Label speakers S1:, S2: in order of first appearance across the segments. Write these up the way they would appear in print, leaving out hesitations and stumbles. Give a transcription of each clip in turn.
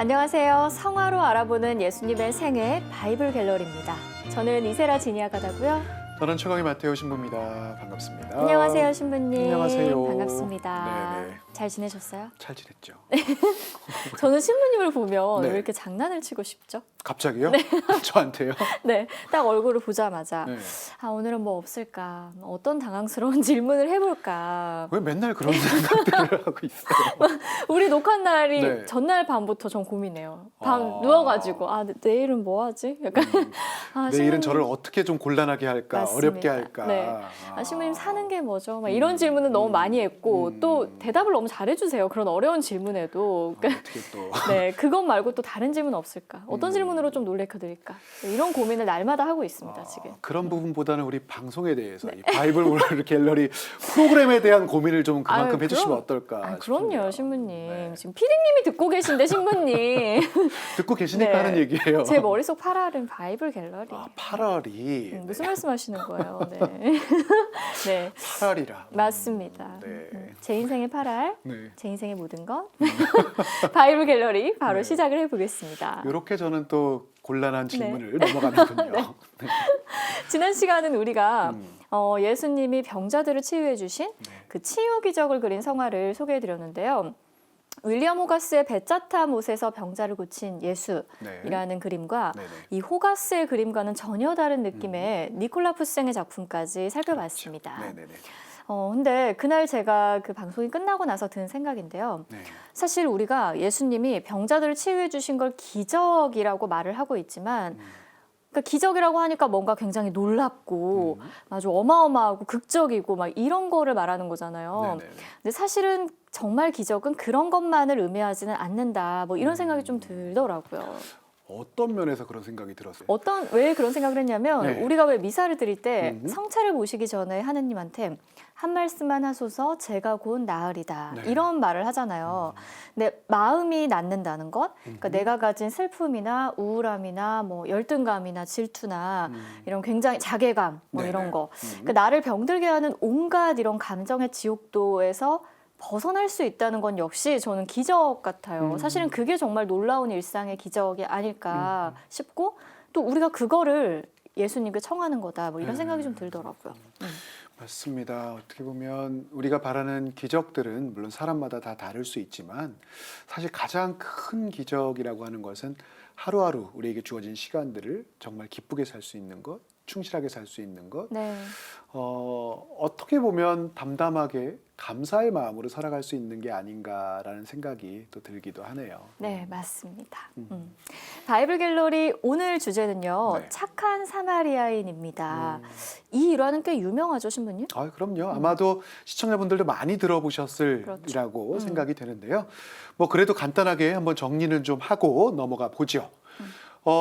S1: 안녕하세요. 성화로 알아보는 예수님의 생애 바이블 갤러리입니다. 저는 이세라 지니아가다고요.
S2: 저는 최강희 마테오 신부입니다. 반갑습니다.
S1: 안녕하세요, 신부님.
S2: 안녕하세요.
S1: 반갑습니다.
S2: 네네.
S1: 잘 지내셨어요?
S2: 잘 지냈죠.
S1: 저는 신부님을 보면
S2: 네.
S1: 왜 이렇게 장난을 치고 싶죠?
S2: 갑자기요? 저한테요?
S1: 네, 딱 얼굴을 보자마자
S2: 네.
S1: 오늘은 뭐 없을까? 어떤 당황스러운 질문을 해볼까?
S2: 왜 맨날 그런 생각들을 하고 있어요?
S1: 우리 녹화 날이
S2: 네.
S1: 전날 밤부터 전 고민해요. 밤
S2: 아.
S1: 누워가지고 내일은 뭐 하지? 약간
S2: 내일은
S1: 신부님-
S2: 저를 어떻게 좀 곤란하게 할까?
S1: 맞습니다.
S2: 어렵게 할까?
S1: 네. 신부님 사는 게 뭐죠? 막 이런 질문은 너무 많이 했고 또 대답을 너무 잘해주세요. 그런 어려운 질문에도. 그러니까
S2: 어떻게 또
S1: 네, 그것 말고 또 다른 질문 없을까? 어떤 질문으로 좀 놀래켜드릴까? 이런 고민을 날마다 하고 있습니다, 지금.
S2: 그런 부분보다는 우리 방송에 대해서 이 바이블 오늘 갤러리 프로그램에 대한 고민을 좀 그만큼
S1: 아유,
S2: 해주시면
S1: 그럼.
S2: 어떨까
S1: 그럼요,
S2: 싶습니다.
S1: 신부님.
S2: 네.
S1: 지금 피디님이 듣고 계신데, 신부님.
S2: 듣고 계시니까
S1: 네.
S2: 하는 얘기예요.
S1: 제 머릿속 8알은 바이블 갤러리.
S2: 8알이
S1: 무슨 말씀 하시는 거예요? 네. 네,
S2: 8알이라
S1: 맞습니다.
S2: 네.
S1: 제 인생의 8알.
S2: 네.
S1: 제 인생의 모든 것 바이블 갤러리 바로
S2: 네.
S1: 시작을 해보겠습니다.
S2: 이렇게 저는 또 곤란한 질문을 넘어가는군요. 네.
S1: 지난 시간은 우리가
S2: 음.
S1: 예수님이 병자들을 치유해 주신
S2: 네.
S1: 그 치유 기적을 그린 성화를 소개해 드렸는데요. 윌리엄 호가스의 베짜타 못에서 병자를 고친 예수이라는
S2: 네.
S1: 그림과
S2: 네네.
S1: 이 호가스의 그림과는 전혀 다른 느낌의 니콜라 푸생의 작품까지 살펴봤습니다.
S2: 그렇죠. 네네네.
S1: 근데 그날 제가 그 방송이 끝나고 나서 든 생각인데요.
S2: 네.
S1: 사실 우리가 예수님이 병자들을 치유해 주신 걸 기적이라고 말을 하고 있지만 그러니까 기적이라고 하니까 뭔가 굉장히 놀랍고 아주 어마어마하고 극적이고 막 이런 거를 말하는 거잖아요.
S2: 네네네.
S1: 근데 사실은 정말 기적은 그런 것만을 의미하지는 않는다. 뭐 이런 생각이 좀 들더라고요.
S2: 어떤 면에서 그런 생각이 들었어요?
S1: 왜 그런 생각을 했냐면
S2: 네.
S1: 우리가 왜 미사를 드릴 때
S2: 음.
S1: 성찬을 모시기 전에 하느님한테 한 말씀만 하소서 제가 곧 나으리다
S2: 네.
S1: 이런 말을 하잖아요. 근데 마음이 낫는다는 것, 그러니까 내가 가진 슬픔이나 우울함이나 뭐 열등감이나 질투나 이런 굉장히 자괴감 뭐
S2: 네네.
S1: 이런 거, 그러니까 나를 병들게 하는 온갖 이런 감정의 지옥도에서 벗어날 수 있다는 건 역시 저는 기적 같아요. 사실은 그게 정말 놀라운 일상의 기적이 아닐까 싶고 또 우리가 그거를 예수님께 청하는 거다 뭐 이런 생각이 좀 들더라고요.
S2: 맞습니다. 어떻게 보면 우리가 바라는 기적들은 물론 사람마다 다 다를 수 있지만 사실 가장 큰 기적이라고 하는 것은 하루하루 우리에게 주어진 시간들을 정말 기쁘게 살 수 있는 것, 충실하게 살 수 있는 것,
S1: 네.
S2: 어떻게 보면 담담하게 감사의 마음으로 살아갈 수 있는 게 아닌가라는 생각이 또 들기도 하네요.
S1: 네, 맞습니다. 바이블 갤러리 오늘 주제는요.
S2: 네.
S1: 착한 사마리아인입니다. 이 일화는 꽤 유명하죠, 신부님?
S2: 그럼요. 아마도 시청자분들도 많이 들어보셨을이라고
S1: 그렇죠.
S2: 생각이 되는데요. 뭐 그래도 간단하게 한번 정리는 좀 하고 넘어가 보죠.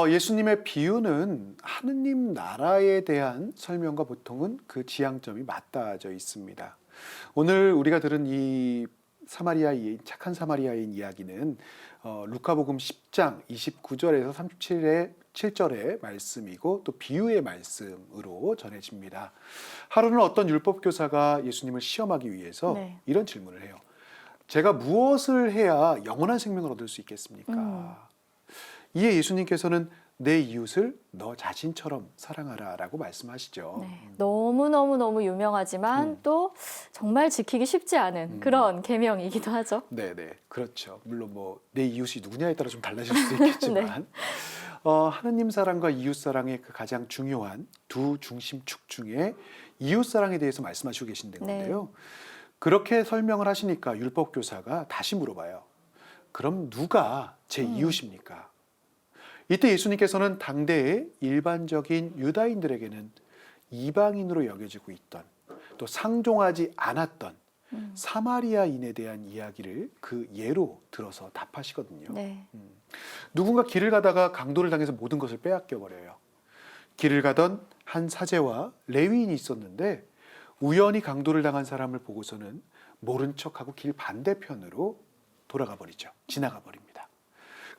S2: 예수님의 비유는 하느님 나라에 대한 설명과 보통은 그 지향점이 맞닿아져 있습니다. 오늘 우리가 들은 이 사마리아인, 착한 사마리아인 이야기는 루카복음 10장 29절에서 37절의 말씀이고 또 비유의 말씀으로 전해집니다. 하루는 어떤 율법 교사가 예수님을 시험하기 위해서
S1: 네.
S2: 이런 질문을 해요. 제가 무엇을 해야 영원한 생명을 얻을 수 있겠습니까? 이에 예수님께서는 내 이웃을 너 자신처럼 사랑하라라고 말씀하시죠.
S1: 네. 너무 유명하지만 또 정말 지키기 쉽지 않은 그런 계명이기도 하죠.
S2: 네네, 그렇죠. 물론 뭐 내 이웃이 누구냐에 따라 좀 달라질 수도 있겠지만 하느님 사랑과 이웃 사랑의 그 가장 중요한 두 중심축 중에 이웃 사랑에 대해서 말씀하시고 계신데요. 그렇게 설명을 하시니까 율법 교사가 다시 물어봐요. 그럼 누가 제 이웃입니까? 이때 예수님께서는 당대의 일반적인 유다인들에게는 이방인으로 여겨지고 있던 또 상종하지 않았던 사마리아인에 대한 이야기를 그 예로 들어서 답하시거든요.
S1: 네.
S2: 누군가 길을 가다가 강도를 당해서 모든 것을 빼앗겨 버려요. 길을 가던 한 사제와 레위인이 있었는데 우연히 강도를 당한 사람을 보고서는 모른 척하고 길 반대편으로 돌아가 버리죠. 지나가 버립니다.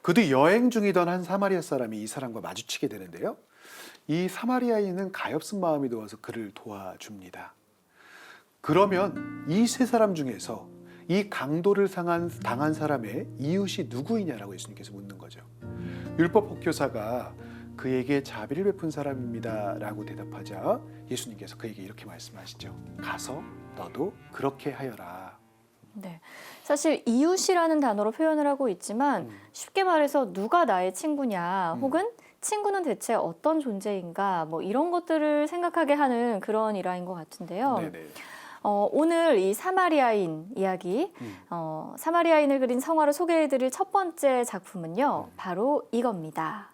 S2: 그 뒤 여행 중이던 한 사마리아 사람이 이 사람과 마주치게 되는데요. 이 사마리아인은 가엾은 마음이 들어서 그를 도와줍니다. 그러면 이 세 사람 중에서 이 강도를 당한 사람의 이웃이 누구이냐라고 예수님께서 묻는 거죠. 율법 법교사가 그에게 자비를 베푼 사람입니다라고 대답하자 예수님께서 그에게 이렇게 말씀하시죠. 가서 너도 그렇게 하여라.
S1: 네. 사실 이웃이라는 단어로 표현을 하고 있지만 쉽게 말해서 누가 나의 친구냐 혹은 친구는 대체 어떤 존재인가 뭐 이런 것들을 생각하게 하는 그런 일화인 것 같은데요.
S2: 네네.
S1: 오늘 이 사마리아인 이야기, 사마리아인을 그린 성화를 소개해드릴 첫 번째 작품은요. 바로 이겁니다.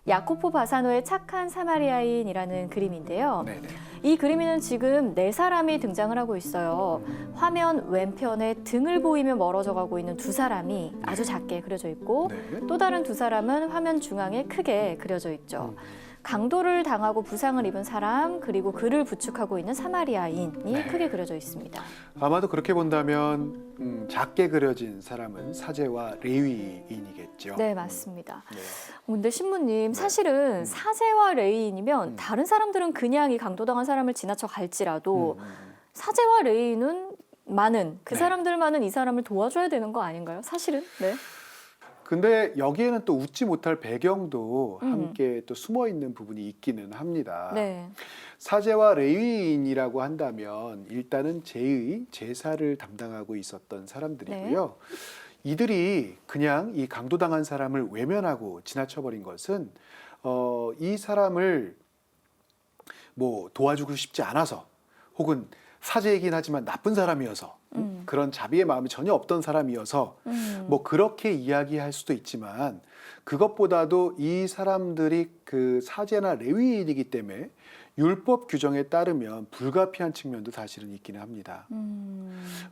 S1: 야코포 바사노의 착한 사마리아인이라는 그림인데요.
S2: 네네.
S1: 이 그림에는 지금 네 사람이 등장을 하고 있어요. 화면 왼편에 등을 보이며 멀어져 가고 있는 두 사람이 아주 작게 그려져 있고
S2: 네.
S1: 또 다른 두 사람은 화면 중앙에 크게 그려져 있죠. 강도를 당하고 부상을 입은 사람 그리고 그를 부축하고 있는 사마리아인이
S2: 네.
S1: 크게 그려져 있습니다.
S2: 아마도 그렇게 본다면 작게 그려진 사람은 사제와 레위인이겠죠.
S1: 네, 맞습니다.
S2: 네.
S1: 근데 신부님 사실은 사제와 레위인이면 다른 사람들은 그냥 이 강도당한 사람을 지나쳐 갈지라도 사제와 레위인은 많은 그
S2: 네.
S1: 사람들만은 이 사람을 도와줘야 되는 거 아닌가요? 사실은. 네.
S2: 근데 여기에는 또 웃지 못할 배경도 함께 또 숨어 있는 부분이 있기는 합니다.
S1: 네.
S2: 사제와 레위인이라고 한다면 일단은 제사를 담당하고 있었던 사람들이고요. 이들이 그냥 이 강도당한 사람을 외면하고 지나쳐버린 것은 이 사람을 뭐 도와주고 싶지 않아서 혹은 사제이긴 하지만 나쁜 사람이어서 그런 자비의 마음이 전혀 없던 사람이어서 뭐 그렇게 이야기할 수도 있지만 그것보다도 이 사람들이 그 사제나 레위인이기 때문에 율법 규정에 따르면 불가피한 측면도 사실은 있기는 합니다.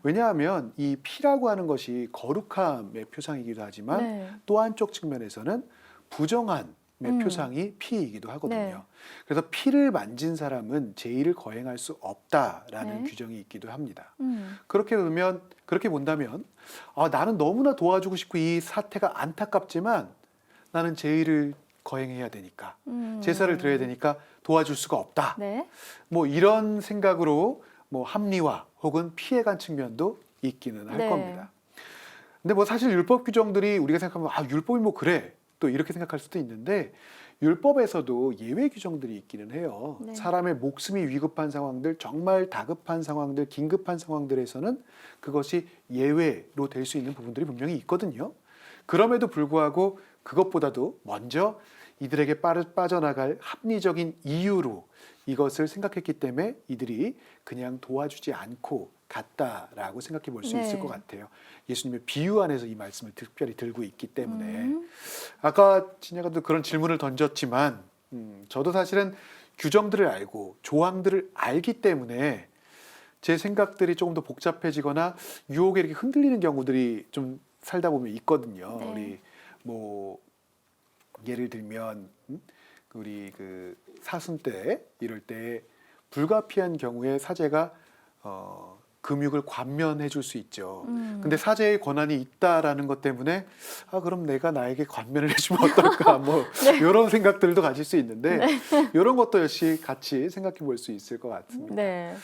S2: 왜냐하면 이 피라고 하는 것이 거룩함의 표상이기도 하지만
S1: 네.
S2: 또 한쪽 측면에서는 부정함의 표상이 피이기도 하거든요.
S1: 네.
S2: 그래서 피를 만진 사람은 제의를 거행할 수 없다라는
S1: 네.
S2: 규정이 있기도 합니다. 그렇게 본다면 나는 너무나 도와주고 싶고 이 사태가 안타깝지만 나는 제의를 거행해야 되니까 제사를 드려야 되니까 도와줄 수가 없다.
S1: 네.
S2: 뭐 이런 생각으로 뭐 합리화 혹은 피해간 측면도 있기는 할
S1: 네.
S2: 겁니다. 근데 뭐 사실 율법 규정들이 우리가 생각하면 율법이 뭐 그래 또 이렇게 생각할 수도 있는데 율법에서도 예외 규정들이 있기는 해요.
S1: 네.
S2: 사람의 목숨이 위급한 상황들, 정말 다급한 상황들, 긴급한 상황들에서는 그것이 예외로 될 수 있는 부분들이 분명히 있거든요. 그럼에도 불구하고 그것보다도 먼저 이들에게 빠져나갈 합리적인 이유로 이것을 생각했기 때문에 이들이 그냥 도와주지 않고 갔다라고 생각해 볼 수
S1: 네.
S2: 있을 것 같아요. 예수님의 비유 안에서 이 말씀을 특별히 들고 있기 때문에 아까 진야가도 그런 질문을 던졌지만 저도 사실은 규정들을 알고 조항들을 알기 때문에 제 생각들이 조금 더 복잡해지거나 유혹에 이렇게 흔들리는 경우들이 좀 살다 보면 있거든요.
S1: 네.
S2: 우리 뭐 예를 들면 우리 그 사순 때 이럴 때 불가피한 경우에 사제가 금육을 관면해 줄 수 있죠. 근데 사제의 권한이 있다라는 것 때문에 그럼 내가 나에게 관면을 해주면 어떨까 뭐
S1: 네.
S2: 이런 생각들도 가질 수 있는데 이런 것도 역시 같이 생각해 볼 수 있을 것 같습니다.
S1: 네.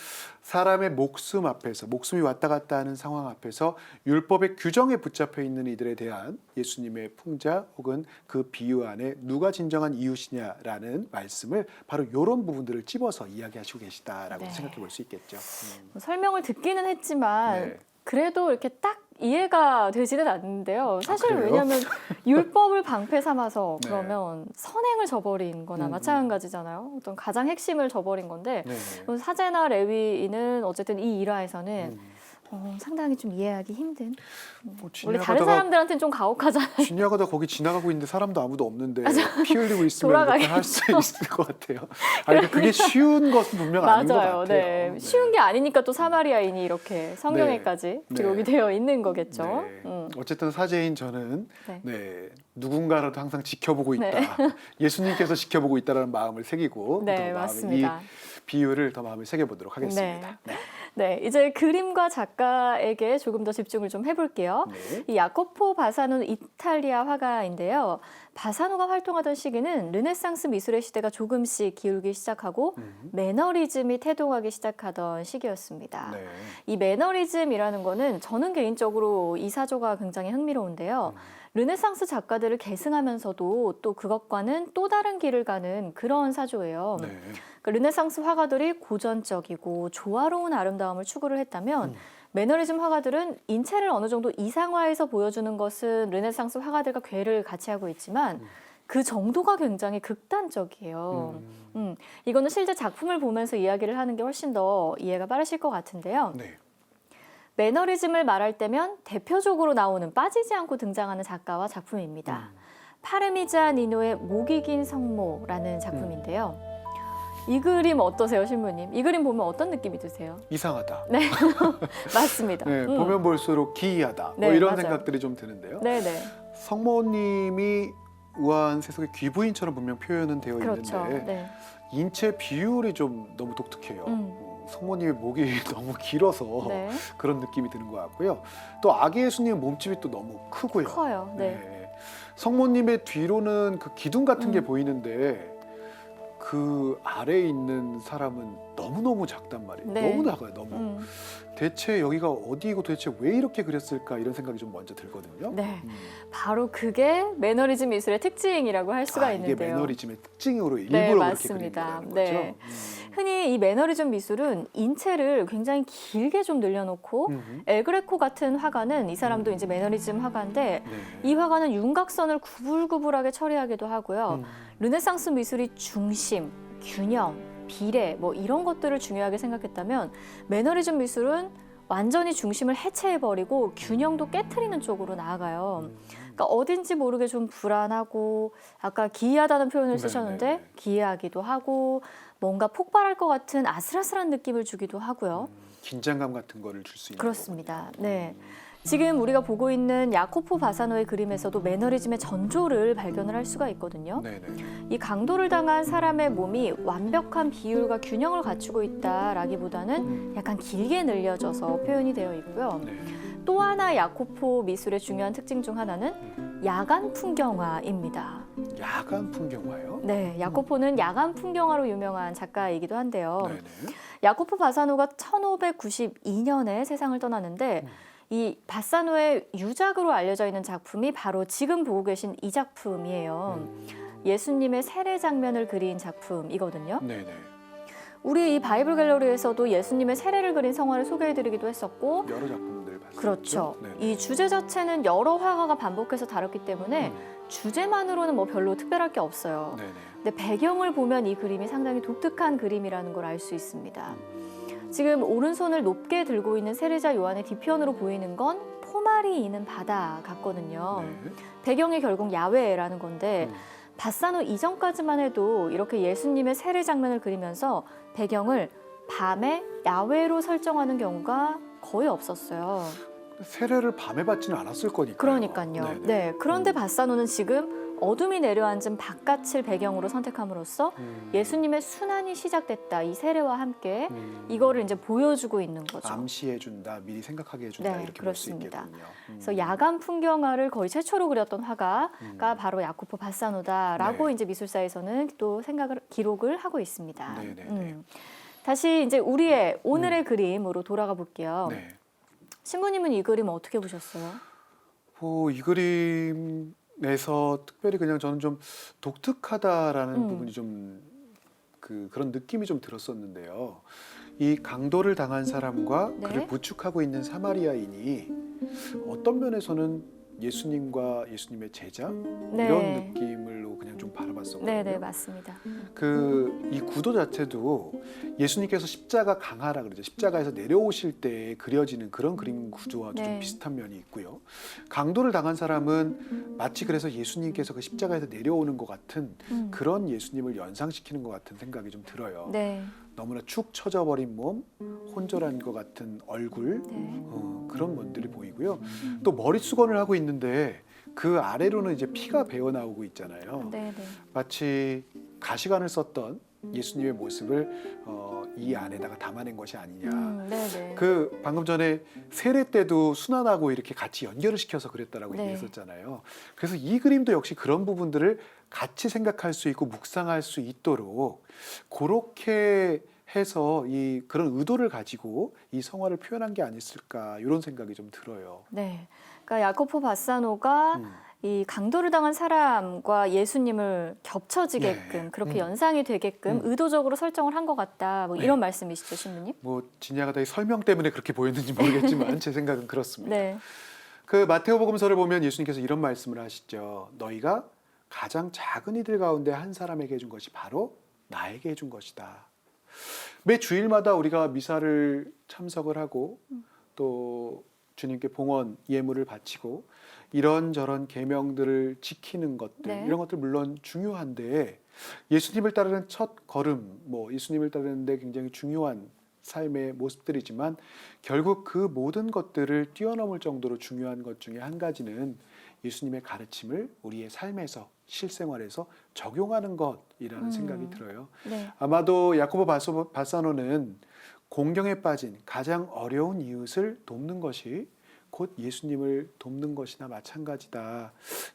S2: 사람의 목숨 앞에서 목숨이 왔다 갔다 하는 상황 앞에서 율법의 규정에 붙잡혀 있는 이들에 대한 예수님의 풍자 혹은 그 비유 안에 누가 진정한 이웃이냐라는 말씀을 바로 이런 부분들을 찝어서 이야기하시고 계시다라고
S1: 네.
S2: 생각해 볼 수 있겠죠.
S1: 설명을 듣기는 했지만
S2: 네.
S1: 그래도 이렇게 딱 이해가 되지는 않는데요. 사실
S2: 그래요?
S1: 왜냐하면 율법을 방패 삼아서
S2: 네.
S1: 그러면 선행을 저버린 거나 마찬가지잖아요. 어떤 가장 핵심을 저버린 건데
S2: 네.
S1: 사제나 레위인은 어쨌든 이 일화에서는 상당히 좀 이해하기 힘든.
S2: 뭐
S1: 원래 다른 사람들한테는 좀 가혹하잖아요.
S2: 지나가다 거기 지나가고 있는데 사람도 아무도 없는데 피 흘리고 있으면
S1: 돌아가겠죠.
S2: 이렇게 할 수 있을 것 같아요. 그러니까 그게 쉬운 것은 분명 아닌 것
S1: 맞아요.
S2: 같아요.
S1: 네. 쉬운 게 아니니까 또 사마리아인이 이렇게 성경에까지
S2: 네.
S1: 기록이 되어 있는 거겠죠.
S2: 네. 어쨌든 사제인 저는
S1: 네.
S2: 누군가라도 항상 지켜보고 있다.
S1: 네.
S2: 예수님께서 지켜보고 있다라는 마음을 새기고
S1: 네,
S2: 더
S1: 맞습니다.
S2: 이 비유를 더 마음에 새겨보도록 하겠습니다.
S1: 네.
S2: 네.
S1: 네, 이제 그림과 작가에게 조금 더 집중을 좀 해볼게요.
S2: 네.
S1: 이 야코포 바사노는 이탈리아 화가인데요. 바사노가 활동하던 시기는 르네상스 미술의 시대가 조금씩 기울기 시작하고 매너리즘이 태동하기 시작하던 시기였습니다.
S2: 네.
S1: 이 매너리즘이라는 거는 저는 개인적으로 이 사조가 굉장히 흥미로운데요. 르네상스 작가들을 계승하면서도 또 그것과는 또 다른 길을 가는 그런 사조예요.
S2: 네.
S1: 그러니까 르네상스 화가들이 고전적이고 조화로운 아름다움을 추구를 했다면 매너리즘 화가들은 인체를 어느 정도 이상화해서 보여주는 것은 르네상스 화가들과 궤를 같이 하고 있지만 그 정도가 굉장히 극단적이에요. 이거는 실제 작품을 보면서 이야기를 하는 게 훨씬 더 이해가 빠르실 것 같은데요.
S2: 네.
S1: 매너리즘을 말할 때면 대표적으로 나오는 빠지지 않고 등장하는 작가와 작품입니다. 파르미자니노의 목이 긴 성모라는 작품인데요. 이 그림 어떠세요, 신부님? 이 그림 보면 어떤 느낌이 드세요?
S2: 이상하다.
S1: 네, 맞습니다.
S2: 네, 보면 볼수록 기이하다.
S1: 네,
S2: 뭐 이런
S1: 맞아요.
S2: 생각들이 좀 드는데요.
S1: 네네.
S2: 성모님이 우아한 세속의 귀부인처럼 분명 표현은 되어
S1: 그렇죠.
S2: 있는데
S1: 네.
S2: 인체 비율이 좀 너무 독특해요.
S1: 음.
S2: 성모님의 목이 너무 길어서
S1: 네.
S2: 그런 느낌이 드는 것 같고요. 또 아기 예수님의 몸집이 또 너무 크고요.
S1: 커요. 네.
S2: 네. 성모님의 뒤로는 그 기둥 같은 게 보이는데 그 아래에 있는 사람은 너무너무 작단 말이에요.
S1: 네.
S2: 너무 작아요. 너무. 대체 여기가 어디이고 도대체 왜 이렇게 그렸을까 이런 생각이 좀 먼저 들거든요.
S1: 네. 바로 그게 매너리즘 미술의 특징이라고 할 수가
S2: 이게
S1: 있는데요.
S2: 매너리즘의 특징으로
S1: 네,
S2: 일부러 그렇게
S1: 맞습니다.
S2: 그린 거라는
S1: 네.
S2: 거죠.
S1: 흔히 이 매너리즘 미술은 인체를 굉장히 길게 좀 늘려놓고 엘그레코 같은 화가는 이 사람도 이제 매너리즘 화가인데
S2: 네.
S1: 이 화가는 윤곽선을 구불구불하게 처리하기도 하고요. 르네상스 미술이 중심, 균형, 비례 뭐 이런 것들을 중요하게 생각했다면 매너리즘 미술은 완전히 중심을 해체해버리고 균형도 깨트리는 쪽으로 나아가요. 그러니까 어딘지 모르게 좀 불안하고 아까 기이하다는 표현을 쓰셨는데
S2: 네네.
S1: 기이하기도 하고 뭔가 폭발할 것 같은 아슬아슬한 느낌을 주기도 하고요.
S2: 긴장감 같은 거를 줄 수 있는
S1: 그렇습니다.
S2: 거군요.
S1: 네. 지금 우리가 보고 있는 야코포 바사노의 그림에서도 매너리즘의 전조를 발견을 할 수가 있거든요.
S2: 네네.
S1: 이 강도를 당한 사람의 몸이 완벽한 비율과 균형을 갖추고 있다라기보다는 약간 길게 늘려져서 표현이 되어 있고요.
S2: 네.
S1: 또 하나 야코포 미술의 중요한 특징 중 하나는 야간 풍경화입니다.
S2: 야간 풍경화요?
S1: 네, 야코포는 야간 풍경화로 유명한 작가이기도 한데요.
S2: 네네.
S1: 야코포 바사노가 1592년에 세상을 떠났는데 이 바사노의 유작으로 알려져 있는 작품이 바로 지금 보고 계신 이 작품이에요. 예수님의 세례 장면을 그린 작품이거든요.
S2: 네네.
S1: 우리 이 바이블 갤러리에서도 예수님의 세례를 그린 성화를 소개해드리기도 했었고
S2: 여러 작품들 봤어요.
S1: 그렇죠.
S2: 네네.
S1: 이 주제 자체는 여러 화가가 반복해서 다뤘기 때문에 주제만으로는 뭐 별로 특별할 게 없어요.
S2: 네네.
S1: 근데 배경을 보면 이 그림이 상당히 독특한 그림이라는 걸 알 수 있습니다. 지금 오른손을 높게 들고 있는 세례자 요한의 뒤편으로 보이는 건 포말이 있는 바다 같거든요.
S2: 네.
S1: 배경이 결국 야외라는 건데 바사노 이전까지만 해도 이렇게 예수님의 세례 장면을 그리면서 배경을 밤에 야외로 설정하는 경우가 거의 없었어요.
S2: 세례를 밤에 받지는 않았을 거니까요.
S1: 그러니까요.
S2: 네네.
S1: 네, 그런데 바사노는 지금 어둠이 내려앉은 바깥을 배경으로 선택함으로써 예수님의 순환이 시작됐다. 이 세례와 함께 이거를 이제 보여주고 있는 거죠.
S2: 암시해준다, 미리 생각하게 해준다
S1: 네,
S2: 이렇게 볼 수
S1: 그렇습니다.
S2: 있겠군요.
S1: 그래서 야간 풍경화를 거의 최초로 그렸던 화가가 바로 야코포 바사노다라고
S2: 네.
S1: 이제 미술사에서는 또 기록을 하고 있습니다.
S2: 네네네.
S1: 다시 이제 우리의 오늘의 그림으로 돌아가 볼게요.
S2: 네.
S1: 신부님은 이 그림 어떻게 보셨어요?
S2: 이 그림에서 특별히 그냥 저는 좀 독특하다라는 부분이 좀 그런 느낌이 좀 들었었는데요. 이 강도를 당한 사람과
S1: 네.
S2: 그를 부축하고 있는 사마리아인이 어떤 면에서는 예수님과 예수님의 제자
S1: 네.
S2: 이런 느낌으로 그냥 좀 바라봤었거든요.
S1: 네네 맞습니다.
S2: 이 구도 자체도 예수님께서 십자가 강하라 그러죠. 십자가에서 내려오실 때 그려지는 그런 그림 구조와 좀
S1: 네.
S2: 비슷한 면이 있고요. 강도를 당한 사람은 마치 그래서 예수님께서 그 십자가에서 내려오는 것 같은 그런 예수님을 연상시키는 것 같은 생각이 좀 들어요.
S1: 네.
S2: 너무나 축 처져버린 몸, 혼절한 것 같은 얼굴,
S1: 네.
S2: 그런 면들이 보이고요. 또 머리 수건을 하고 있는데 그 아래로는 이제 피가 배어 나오고 있잖아요.
S1: 네네.
S2: 마치 가시관을 썼던 예수님의 모습을 이 안에다가 담아낸 것이 아니냐.
S1: 네네.
S2: 그 방금 전에 세례 때도 순환하고 이렇게 같이 연결을 시켜서 그랬다라고
S1: 네.
S2: 얘기했었잖아요. 그래서 이 그림도 역시 그런 부분들을 같이 생각할 수 있고 묵상할 수 있도록 그렇게 해서 이 그런 의도를 가지고 이 성화를 표현한 게 아니었을까 이런 생각이 좀 들어요.
S1: 네. 그러니까 야코포 바사노가 이 강도를 당한 사람과 예수님을 겹쳐지게끔
S2: 네.
S1: 그렇게 연상이 되게끔 의도적으로 설정을 한 것 같다. 뭐 이런 말씀이시죠, 신부님?
S2: 뭐 진야가다의 설명 때문에 그렇게 보였는지 모르겠지만 제 생각은 그렇습니다.
S1: 네.
S2: 그 마테오복음서를 보면 예수님께서 이런 말씀을 하시죠. 너희가 가장 작은 이들 가운데 한 사람에게 해준 것이 바로 나에게 해준 것이다. 매 주일마다 우리가 미사를 참석을 하고 또 주님께 봉헌 예물을 바치고 이런저런 계명들을 지키는 것들
S1: 네.
S2: 이런 것들 물론 중요한데 예수님을 따르는 첫 걸음, 뭐 예수님을 따르는데 굉장히 중요한 삶의 모습들이지만 결국 그 모든 것들을 뛰어넘을 정도로 중요한 것 중에 한 가지는 예수님의 가르침을 우리의 삶에서 실생활에서 적용하는 것이라는 생각이 들어요.
S1: 네.
S2: 아마도 야코보 바사노는 공경에 빠진 가장 어려운 이웃을 돕는 것이 곧 예수님을 돕는 것이나 마찬가지다.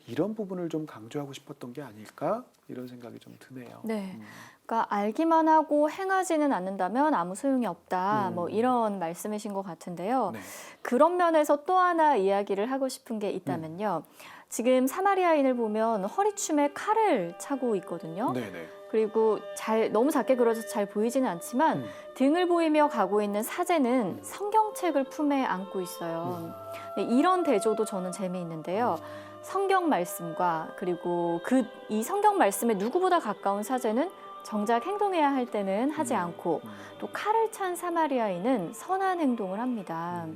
S2: 이런 부분을 좀 강조하고 싶었던 게 아닐까? 이런 생각이 좀 드네요.
S1: 네. 그러니까 알기만 하고 행하지는 않는다면 아무 소용이 없다. 뭐 이런 말씀이신 것 같은데요.
S2: 네.
S1: 그런 면에서 또 하나 이야기를 하고 싶은 게 있다면요. 지금 사마리아인을 보면 허리춤에 칼을 차고 있거든요.
S2: 네네.
S1: 그리고 너무 작게 그려져서 잘 보이지는 않지만 등을 보이며 가고 있는 사제는 성경책을 품에 안고 있어요. 네, 이런 대조도 저는 재미있는데요. 성경 말씀과 그리고 이 성경 말씀에 누구보다 가까운 사제는 정작 행동해야 할 때는 하지 않고 또 칼을 찬 사마리아인은 선한 행동을 합니다.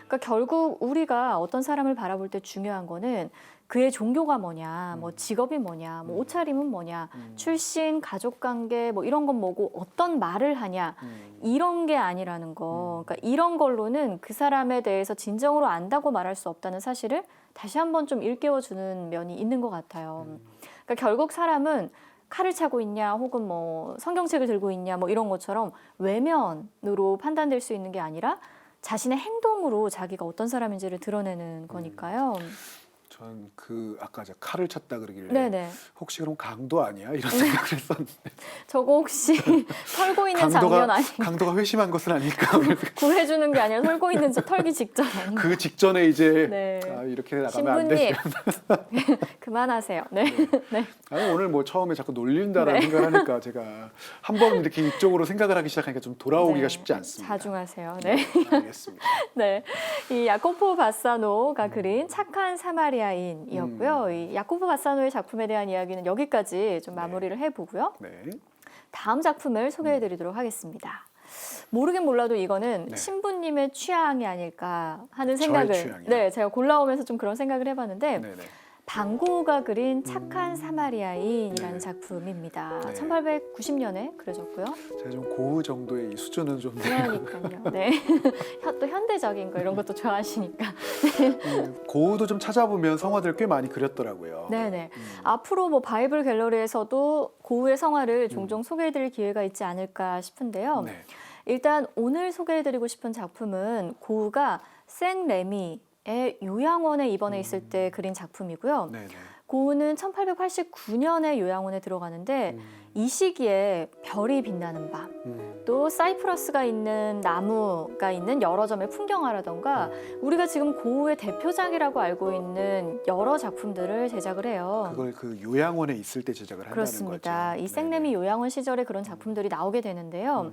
S1: 그러니까 결국 우리가 어떤 사람을 바라볼 때 중요한 거는 그의 종교가 뭐냐, 뭐 직업이 뭐냐, 뭐 옷차림은 뭐냐, 출신, 가족관계 뭐 이런 건 뭐고 어떤 말을 하냐 이런 게 아니라는 거. 그러니까 이런 걸로는 그 사람에 대해서 진정으로 안다고 말할 수 없다는 사실을 다시 한번 좀 일깨워주는 면이 있는 것 같아요. 그러니까 결국 사람은 칼을 차고 있냐, 혹은 뭐 성경책을 들고 있냐, 뭐 이런 것처럼 외면으로 판단될 수 있는 게 아니라 자신의 행동으로 자기가 어떤 사람인지를 드러내는 거니까요.
S2: 전 아까 칼을 찼다 그러길래
S1: 네네.
S2: 혹시 그럼 강도 아니야? 이런 생각을 했었는데
S1: 저거 혹시 털고 있는 장면 아닌가?
S2: 강도가 회심한 것은 아닐까?
S1: 구해주는 게 아니라 털고 있는 털기 직전 아닌가?
S2: 그 직전에 이제
S1: 네.
S2: 이렇게 나가면 안 돼.
S1: 신부님 그만하세요. 네. 네.
S2: 아니, 오늘 뭐 처음에 자꾸 놀린다라는 생각을 하니까 제가 한번 이렇게 이쪽으로 생각을 하기 시작하니까 좀 돌아오기가
S1: 네.
S2: 쉽지 않습니다.
S1: 자중하세요. 네.
S2: 알겠습니다.
S1: 네, 이 야코포 바사노가 그린 착한 사마리아인이었고요. 이 야코포 바사노의 작품에 대한 이야기는 여기까지 좀 마무리를 해보고요.
S2: 네.
S1: 다음 작품을 소개해드리도록 하겠습니다. 모르긴 몰라도 이거는
S2: 네.
S1: 신부님의 취향이 아닐까 하는
S2: 저의
S1: 생각을
S2: 취향이요?
S1: 네, 제가 골라오면서 좀 그런 생각을 해봤는데
S2: 네네.
S1: 방고우가 그린 착한 사마리아인이라는
S2: 네.
S1: 작품입니다.
S2: 네.
S1: 1890년에 그려졌고요.
S2: 제가 좀 고흐 정도의 이 수준은 좀
S1: 그러니까요. 네. 또 현대적인 거 이런 것도 좋아하시니까.
S2: 고흐도 좀 찾아보면 성화들 꽤 많이 그렸더라고요.
S1: 네네. 앞으로 뭐 바이블 갤러리에서도 고흐의 성화를 종종 소개해드릴 기회가 있지 않을까 싶은데요.
S2: 네.
S1: 일단 오늘 소개해드리고 싶은 작품은 고흐가 생레미의 요양원에 입원해 있을 때 그린 작품이고요.
S2: 네네.
S1: 고흐는 1889년에 요양원에 들어가는데 이 시기에 별이 빛나는 밤, 또 사이프러스가 있는 나무가 있는 여러 점의 풍경화라던가 우리가 지금 고흐의 대표작이라고 알고 있는 여러 작품들을 제작을 해요.
S2: 그걸 그 요양원에 있을 때 제작을 한다는
S1: 그렇습니다.
S2: 거죠.
S1: 이 생레미 요양원 시절에 그런 작품들이 나오게 되는데요.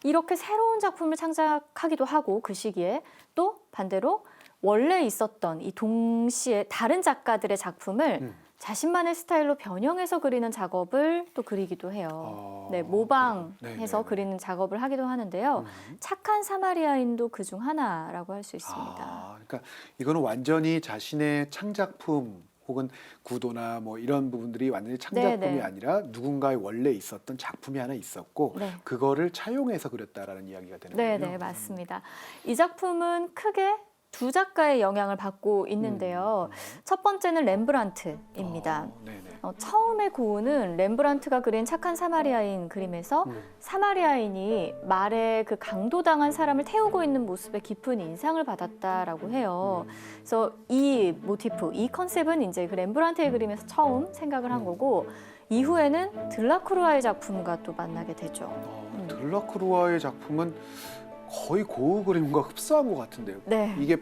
S1: 이렇게 새로운 작품을 창작하기도 하고 그 시기에 또 반대로 원래 있었던 이 동시에 다른 작가들의 작품을 자신만의 스타일로 변형해서 그리는 작업을 또 그리기도 해요. 네, 모방해서 그리는 작업을 하기도 하는데요. 착한 사마리아인도 그중 하나라고 할 수 있습니다.
S2: 그러니까 이거는 완전히 자신의 창작품 혹은 구도나 뭐 이런 부분들이 완전히 창작품이
S1: 네네.
S2: 아니라 누군가의 원래 있었던 작품이 하나 있었고
S1: 네.
S2: 그거를 차용해서 그렸다라는 이야기가 되는 거예요.
S1: 네, 맞습니다. 이 작품은 크게 두 작가의 영향을 받고 있는데요. 첫 번째는 렘브란트입니다.
S2: 네네.
S1: 처음에 고우는 렘브란트가 그린 착한 사마리아인 그림에서 사마리아인이 말에 그 강도당한 사람을 태우고 있는 모습에 깊은 인상을 받았다라고 해요. 그래서 이 모티프, 이 컨셉은 이제 그 렘브란트의 그림에서 처음 생각을 한 거고 이후에는 들라크루아의 작품과 또 만나게 되죠.
S2: 들라크루아의 작품은 거의 고흐 그림과 흡사한 것 같은데요.
S1: 네.
S2: 이게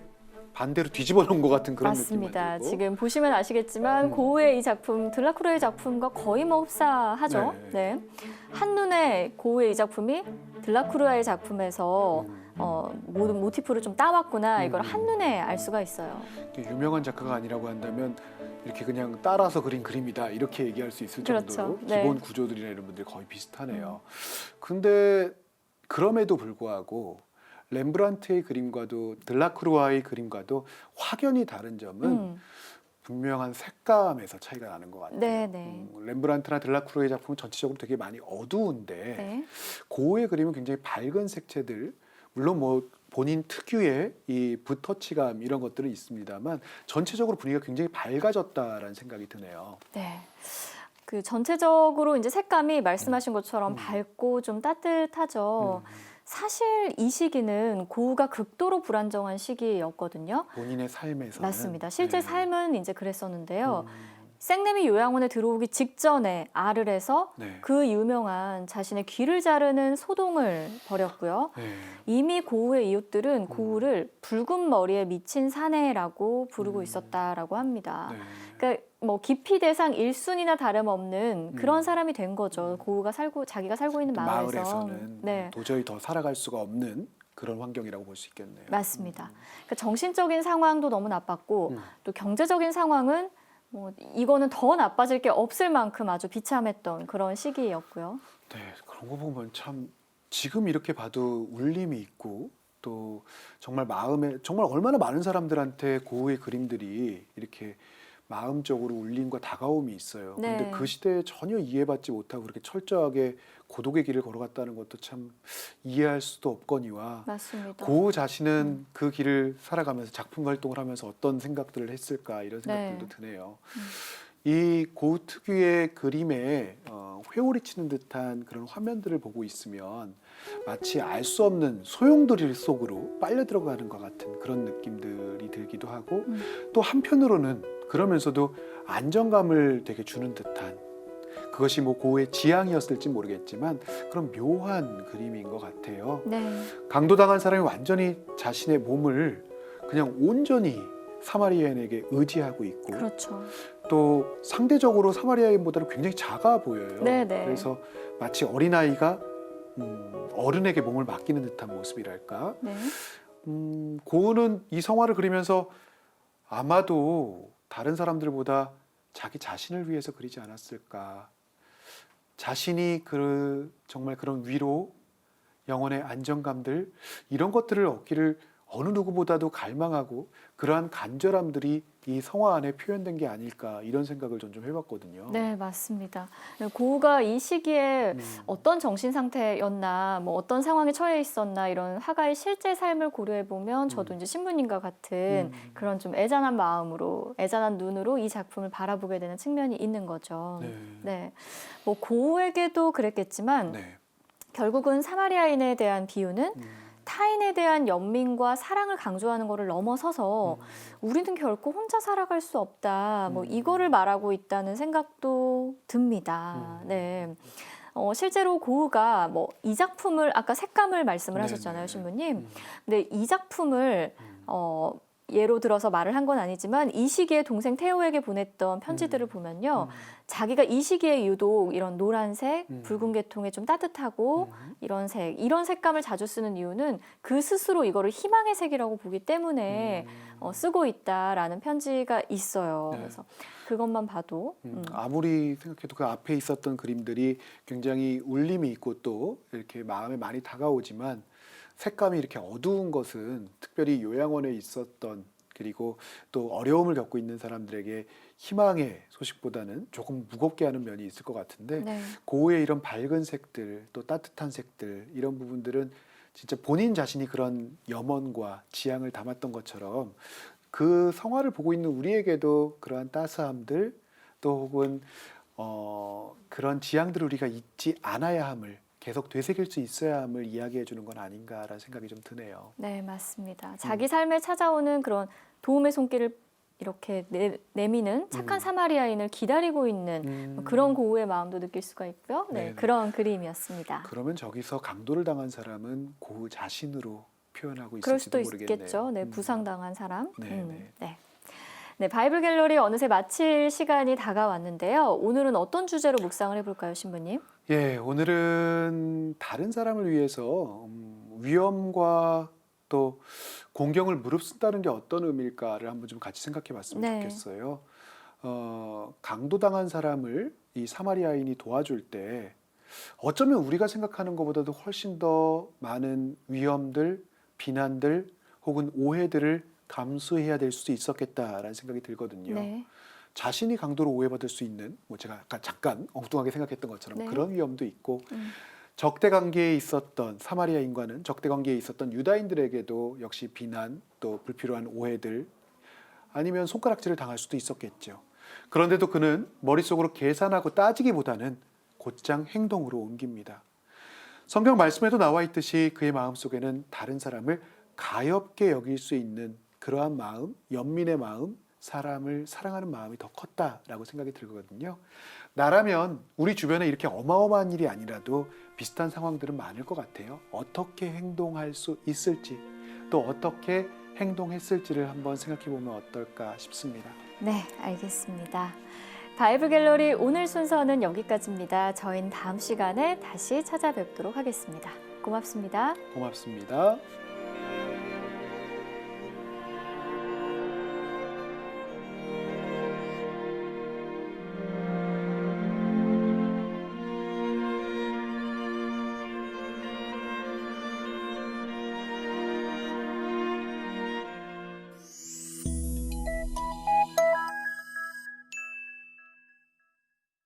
S2: 반대로 뒤집어 놓은 것 같은 그런
S1: 맞습니다.
S2: 느낌이 들고.
S1: 지금 보시면 아시겠지만 고흐의 이 작품, 들라크루아의 작품과 거의 뭐 흡사하죠. 네. 한눈에 고흐의 이 작품이 들라크루아의 작품에서 모든 모티프를 좀 따왔구나 이걸 한눈에 알 수가 있어요.
S2: 유명한 작가가 아니라고 한다면 이렇게 그냥 따라서 그린 그림이다 이렇게 얘기할 수 있을
S1: 그렇죠.
S2: 정도로
S1: 네.
S2: 기본 구조들이나 이런 분들이 거의 비슷하네요. 근데 그럼에도 불구하고 렘브란트의 그림과도 들라크루아의 그림과도 확연히 다른 점은 분명한 색감에서 차이가 나는 것 같아요.
S1: 네네.
S2: 렘브란트나 들라크루아의 작품은 전체적으로 되게 많이 어두운데
S1: 네.
S2: 고흐의 그림은 굉장히 밝은 색채들, 물론 뭐 본인 특유의 이 붓터치감 이런 것들은 있습니다만 전체적으로 분위기가 굉장히 밝아졌다라는 생각이 드네요.
S1: 네. 그 전체적으로 이제 색감이 말씀하신 것처럼 밝고 좀 따뜻하죠. 사실 이 시기는 고흐가 극도로 불안정한 시기였거든요.
S2: 본인의 삶에서는.
S1: 맞습니다. 실제 삶은 이제 그랬었는데요. 생내미 요양원에 들어오기 직전에 아르에서
S2: 네.
S1: 그 유명한 자신의 귀를 자르는 소동을 벌였고요.
S2: 네.
S1: 이미 고흐의 이웃들은 고흐를 붉은 머리에 미친 사내라고 부르고 있었다라고 합니다.
S2: 네.
S1: 그러니까 뭐 기피 대상 1순위나 다름없는 그런 사람이 된 거죠. 고흐가 자기가 살고 있는 마을에서.
S2: 마을에서는
S1: 네.
S2: 도저히 더 살아갈 수가 없는 그런 환경이라고 볼 수 있겠네요.
S1: 맞습니다. 그러니까 정신적인 상황도 너무 나빴고 또 경제적인 상황은 뭐 이거는 더 나빠질 게 없을 만큼 아주 비참했던 그런 시기였고요.
S2: 네, 그런 거 보면 참 지금 이렇게 봐도 울림이 있고 또 정말 마음에 정말 얼마나 많은 사람들한테 고흐의 그림들이 이렇게 마음적으로 울림과 다가움이 있어요.
S1: 네.
S2: 근데 그 시대에 전혀 이해받지 못하고 그렇게 철저하게 고독의 길을 걸어갔다는 것도 참 이해할 수도 없거니와
S1: 맞습니다.
S2: 고흐 자신은 그 길을 살아가면서 작품 활동을 하면서 어떤 생각들을 했을까 이런 생각들도
S1: 네.
S2: 드네요. 이 고흐 특유의 그림에 회오리 치는 듯한 그런 화면들을 보고 있으면 마치 알 수 없는 소용돌이 속으로 빨려 들어가는 것 같은 그런 느낌들이 들기도 하고 또 한편으로는 그러면서도 안정감을 되게 주는 듯한 그것이 뭐 고흐의 지향이었을지 모르겠지만 그런 묘한 그림인 것 같아요.
S1: 네.
S2: 강도당한 사람이 완전히 자신의 몸을 그냥 온전히 사마리아인에게 의지하고 있고
S1: 그렇죠.
S2: 또 상대적으로 사마리아인보다는 굉장히 작아 보여요.
S1: 네네.
S2: 그래서 마치 어린아이가 어른에게 몸을 맡기는 듯한 모습이랄까.
S1: 네.
S2: 고흐는 이 성화를 그리면서 아마도 다른 사람들보다 자기 자신을 위해서 그리지 않았을까. 자신이 정말 그런 위로, 영혼의 안정감들 이런 것들을 얻기를 어느 누구보다도 갈망하고 그러한 간절함들이 이 성화 안에 표현된 게 아닐까 이런 생각을 좀 해봤거든요.
S1: 네, 맞습니다. 고흐가 이 시기에 어떤 정신 상태였나, 뭐 어떤 상황에 처해 있었나 이런 화가의 실제 삶을 고려해 보면 저도 이제 신부님과 같은 그런 좀 애잔한 마음으로, 애잔한 눈으로 이 작품을 바라보게 되는 측면이 있는 거죠.
S2: 네.
S1: 네, 뭐 고흐에게도 그랬겠지만
S2: 네.
S1: 결국은 사마리아인에 대한 비유는 타인에 대한 연민과 사랑을 강조하는 것을 넘어서서 우리는 결코 혼자 살아갈 수 없다. 뭐 이거를 말하고 있다는 생각도 듭니다. 네. 실제로 고흐가 뭐 이 작품을 아까 색감을 말씀을 하셨잖아요, 신부님. 근데 이 작품을 예로 들어서 말을 한 건 아니지만 이 시기에 동생 테오에게 보냈던 편지들을 보면요. 자기가 이 시기에 유독 이런 노란색, 붉은 계통의 좀 따뜻하고 이런 색감을 자주 쓰는 이유는 그 스스로 이거를 희망의 색이라고 보기 때문에 쓰고 있다라는 편지가 있어요.
S2: 네.
S1: 그래서 그것만 봐도
S2: 아무리 생각해도 그 앞에 있었던 그림들이 굉장히 울림이 있고 또 이렇게 마음에 많이 다가오지만 색감이 이렇게 어두운 것은 특별히 요양원에 있었던 그리고 또 어려움을 겪고 있는 사람들에게 희망의 소식보다는 조금 무겁게 하는 면이 있을 것 같은데
S1: 네.
S2: 고흐의 이런 밝은 색들 또 따뜻한 색들 이런 부분들은 진짜 본인 자신이 그런 염원과 지향을 담았던 것처럼 그 성화를 보고 있는 우리에게도 그러한 따스함들 또 혹은 그런 지향들을 우리가 잊지 않아야 함을 계속 되새길 수 있어야 함을 이야기해 주는 건 아닌가라는 생각이 좀 드네요.
S1: 네, 맞습니다. 자기 삶에 찾아오는 그런 도움의 손길을 이렇게 내미는 착한 사마리아인을 기다리고 있는 그런 고우의 마음도 느낄 수가 있고요. 네,
S2: 네네.
S1: 그런 그림이었습니다.
S2: 그러면 저기서 강도를 당한 사람은 고우 자신으로 표현하고
S1: 그럴 수도
S2: 있을지도 모르겠네요.
S1: 있겠죠. 네, 부상당한 사람.
S2: 네네.
S1: 네. 네, 바이블 갤러리 어느새 마칠 시간이 다가왔는데요. 오늘은 어떤 주제로 묵상을 해볼까요, 신부님?
S2: 예, 오늘은 다른 사람을 위해서 위험과 또 공경을 무릅쓴다는 게 어떤 의미일까를 한번 좀 같이 생각해 봤으면
S1: 네.
S2: 좋겠어요. 강도당한 사람을 이 사마리아인이 도와줄 때 어쩌면 우리가 생각하는 것보다도 훨씬 더 많은 위험들, 비난들 혹은 오해들을 감수해야 될 수도 있었겠다라는 생각이 들거든요.
S1: 네.
S2: 자신이 강도로 오해받을 수 있는 뭐 제가 아까 잠깐 엉뚱하게 생각했던 것처럼
S1: 네.
S2: 그런 위험도 있고 적대 관계에 있었던 사마리아인과는 적대 관계에 있었던 유다인들에게도 역시 비난 또 불필요한 오해들 아니면 손가락질을 당할 수도 있었겠죠. 그런데도 그는 머릿속으로 계산하고 따지기보다는 곧장 행동으로 옮깁니다. 성경 말씀에도 나와 있듯이 그의 마음속에는 다른 사람을 가엾게 여길 수 있는 그러한 마음, 연민의 마음, 사람을 사랑하는 마음이 더 컸다라고 생각이 들거든요. 나라면 우리 주변에 이렇게 어마어마한 일이 아니라도 비슷한 상황들은 많을 것 같아요. 어떻게 행동할 수 있을지 또 어떻게 행동했을지를 한번 생각해 보면 어떨까 싶습니다.
S1: 네, 알겠습니다. 바이블 갤러리 오늘 순서는 여기까지입니다. 저희는 다음 시간에 다시 찾아뵙도록 하겠습니다. 고맙습니다.
S2: 고맙습니다.